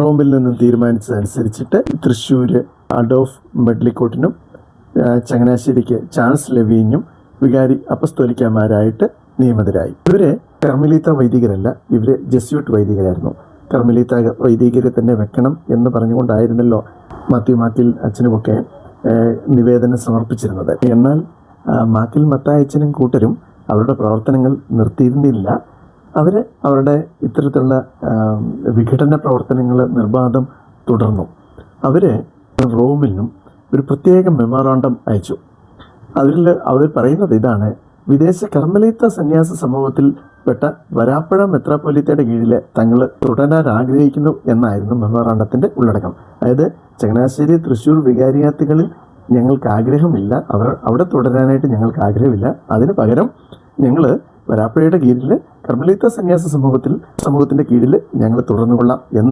റോമിൽ നിന്നും തീരുമാനിച്ചതനുസരിച്ചിട്ട് Thrissur Adolf മെഡ്ലിക്കോട്ടിനും ചങ്ങനാശ്ശേരിക്ക് Charles ലെവീനും വികാരി അപ്പസ്തോലിക്കന്മാരായിട്ട് നിയമിതരായി. ഇവര് കർമ്മലീത്ത വൈദികരല്ല, ഇവര് ജെസ്യൂട്ട് വൈദികരായിരുന്നു. കർമ്മലീത്ത വൈദികരെ തന്നെ വെക്കണം എന്ന് പറഞ്ഞുകൊണ്ടായിരുന്നല്ലോ മാക്കിൽ അച്ഛനുമൊക്കെ നിവേദനം സമർപ്പിച്ചിരുന്നത്. എന്നാൽ മാക്കിൽ മത്തായച്ചനും കൂട്ടരും അവരുടെ പ്രവർത്തനങ്ങൾ നിർത്തിയിരുന്നില്ല. അവരുടെ ഇത്തരത്തിലുള്ള വിഘടന പ്രവർത്തനങ്ങൾ നിർബാധം തുടർന്നു. റോമിനും ഒരു പ്രത്യേക മെമ്മോറാണ്ടം അയച്ചു. അവർ പറയുന്നത് ഇതാണ്: വിദേശ കർമ്മലീത്ത സന്യാസ സമൂഹത്തിൽപ്പെട്ട വരാപ്പുഴ മെത്രാപ്പൊലീത്തയുടെ കീഴിൽ തങ്ങൾ തുടരാൻ ആഗ്രഹിക്കുന്നു എന്നായിരുന്നു മെമ്മോറാണ്ടത്തിൻ്റെ ഉള്ളടക്കം. അതായത് ചങ്ങനാശ്ശേരി തൃശ്ശൂർ വികാരിയാത്തുകളിൽ ഞങ്ങൾക്ക് ആഗ്രഹമില്ല, അവിടെ തുടരാനായിട്ട് ഞങ്ങൾക്ക് ആഗ്രഹമില്ല. അതിന് പകരം ഞങ്ങൾ വരാപ്പുഴയുടെ കീഴിൽ കർമ്മലീത്ത സന്യാസ സമൂഹത്തിൻ്റെ കീഴിൽ ഞങ്ങൾ തുടർന്നുകൊള്ളാം എന്ന്